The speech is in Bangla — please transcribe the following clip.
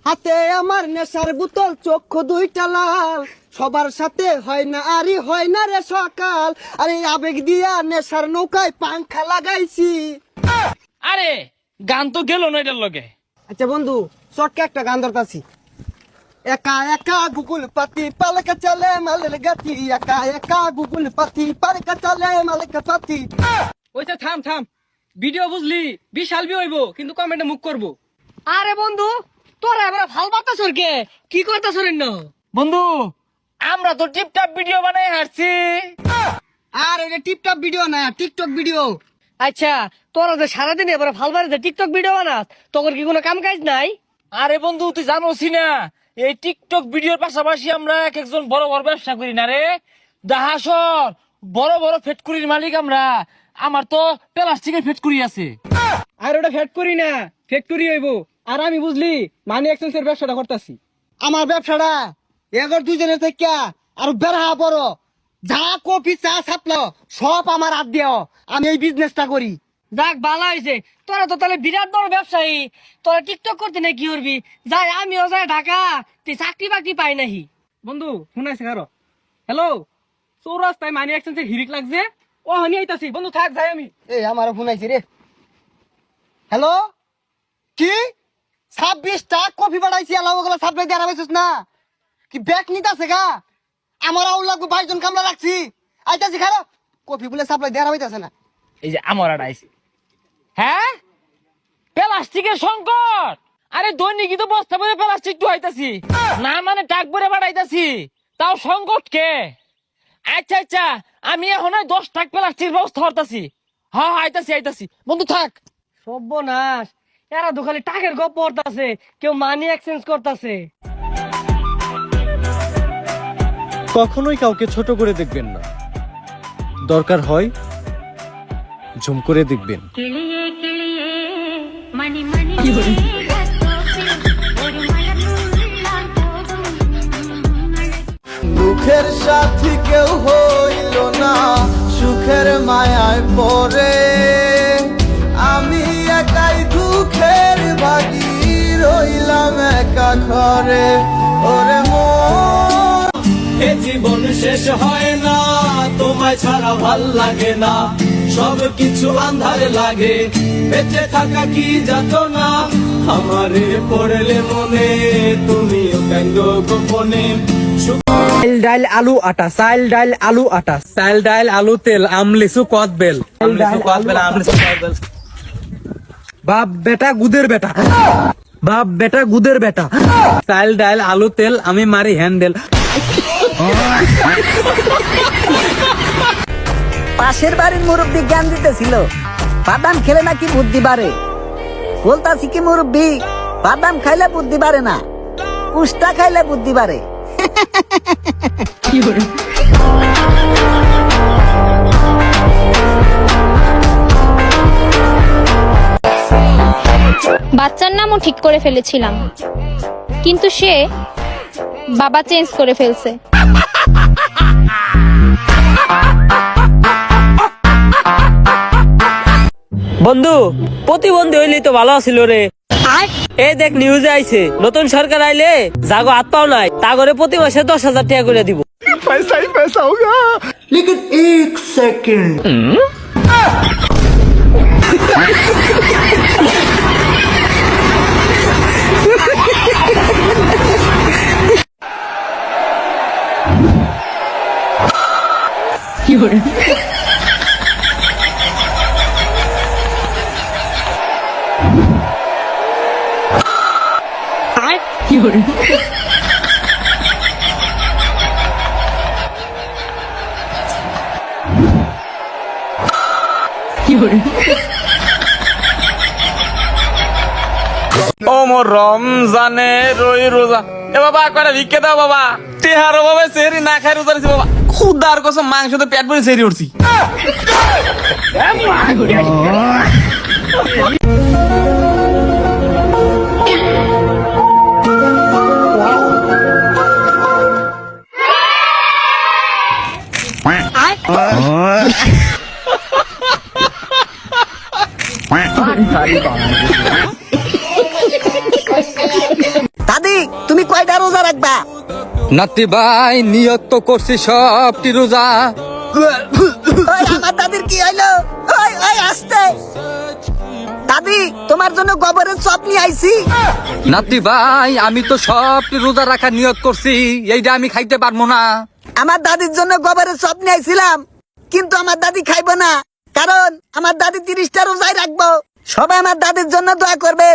হাতে আমার নেশার বোতল, চক্ষু দুইটা লাল, সবার সাথে হয় না আরে হয় না রে সকাল, আরে আবেগ দিয়া নেশার নৌকায় পাংখা লাগাইছি। আরে গান তো গেল না এটার লগে। আচ্ছা বন্ধু, শর্টকে একটা গান ধরতাছি। একা একা গুগল পাতি পালকা চলে মালের গাতি, একা একা গুগল পাতি পালকা চলে মালের পাতি। ওইটা থাম থাম, ভিডিও বুঝলি বিশাল বি হইব, কিন্তু কমেন্টে মুখ করবো। আরে বন্ধু, তোরা এবার ভাল বার্তা সরকে কি করতা সরেন না? বন্ধু আমরা তো টিপটাপ ভিডিও বানাই হারছি। আর এটা টিপটপ ভিডিও না, টিকটক ভিডিও। আচ্ছা, তোরা যে সারাদিন এবার ভাল বাড়িতে টিকটক ভিডিও বানাস, তোর কি কোনো কাম কাজ নাই? আরে বন্ধু তুই জানোসি না, এই টিকটক ভিডিওর পাশাপাশি আমরা এক একজন বড় বড় ব্যবসা করি না রে। দাহাসর বড় বড় ফ্যাক্টরির মালিক আমরা। আমার তো প্লাস্টিকের ফ্যাক্টরি আছে। আর ওটা ফ্যাট করি না, ফ্যাক্টরি হইব। আর আমি বুঝলি মানি এক্সচেঞ্জের ব্যবসাটা করতেছি। আমার ব্যবসাটা এগর দুজনের থেকে আর বেড়া বড়, যা কফি চা সাপলো সব আমার হাত দিও, আমি এই বিজনেসটা করি। যাক ভালো হয়েছে, তোরা তো তাহলে বিরাট বড় ব্যবসায়ী। তোরা টিকটক করতে না কি করবি? যাই আমিও যাই ঢাকা, তুই চাকরি বাকরি পাই নাহি। বন্ধু শুনাইছে কারো হ্যালো, চৌরাস্তায় মানি এক্সচেঞ্জের হিরিক লাগছে, ও হানি আইতাছি। বন্ধু থাক যাই আমি। এই আমার ফোন আইছে রে। হ্যালো, কি 26টা কফি বাড়াইছি, আলাও ওগুলো সাপ্লাই দেওয়া হয়েছিস না কি? ব্যাগ নিতে আছে গা, আমার আউল লাগবে, 22 জন কামলা রাখছি। আইতাছি খারো, কফি বলে সাপ্লাই দেওয়া হইতাছে না। এই যে আমার আইছে। হ্যাঁ প্লাস্টিকের সংকট। আরে দৈনিকই তো বস্তা ভরে প্লাস্টিক তো আইতাছি না, মানে টাক ভরে বাড়াইতাছি, তাও সংকট কে? আচ্ছা আচ্ছা, আমি এখন 10 টাক প্লাস্টিক ব্যবস্থা করতেছি। হ্যাঁ আইতাছি আইতাছি, বন্ধু থাক। সর্বনাশ, এরা তো খালি টাকের গপ পড়তাছে, কেউ মানি এক্সচেঞ্জ করতেছে। কখনোই কাউকে ছোট করে দেখবেন না, দরকার হয় ঝুম করে দেখবেন। দুঃখের সাথী কেউ হইল না, সুখের মায়ায় পড়ে আমি একাই দুঃখের ভাগী রইলাম একা ঘরে। ওরে মন, এ জীবন শেষ হয় না, তোমায় ছাড়া ভাল লাগে না, সব কিছু আন্ধারে লাগে, বেঁচে থাকা কি যাত না, আমারে পড়লে মনে তুমিও কেন্দ্র গোপনে। চাইল ডাইল আলু আটা, চাইল ডাইল আলু আটা, চাইল ডাইল আলু তেল, আমলিসু কদ বেল, আমলিসু কদ বেল, আমলিসু কদ বেল। বাপ বেটা গুদের বেটা, বাপ বেটা গুদের বেটা, চাইল ডাইল আলু তেল, আমি মারি হ্যান্ডেল। পাশের বাড়ির মুরব্বী জ্ঞান দিতেছিল, বাদাম খেলে নাকি বুদ্ধি বাড়ে। বলতাছি কি মুরব্বী, বাদাম খাইলে বুদ্ধি বাড়ে না, উষ্টা খাইলে বুদ্ধি বাড়ে। বাচ্চার নামও ঠিক করে ফেলেছিলাম, কিন্তু সে বাবা চেঞ্জ করে ফেলছে। বন্ধু, প্রতিবন্ধী হইলেই তো ভালো ছিল রে। এই দেখ নিউজে আইছে, নতুন সরকার আইলে জাগো হাত পাও নাই, তা করে প্রতি মাসে 10,000 টাকা করে দিব। पैसा ही पैसा होगा, लेकिन एक सेकंड। ও মোর রমজানে রই রোজা, এ বাবা করে ভিক্ষে দাও বাবা, টেহারো বাবা সেরি না খাই রোজা রয়েছে বাবা, খুদার কসম মাংস তো পেট ভরে সেরি উঠছি। তুমি কয়টা রোজা রাখবা? নাতি ভাই নিয়ত তো করছি সবটি রোজা। ওই আমার দাদির কি হইলো? ওই ওই আসতে দাদি, তোমার জন্য গোবরের চপ নিয়ে আইছি। নাতি ভাই আমি তো সবটি রোজা রাখার নিয়ত করছি, এইটা আমি খাইতে পারবো না। আমার দাদির জন্য গোবরের চপ নিয়ে আইছিলাম, কিন্তু আমার দাদি খাইবো না, কারণ আমার দাদি 30টা রোজাই রাখবো। সবাই আমার দাদির জন্য দোয়া করবে।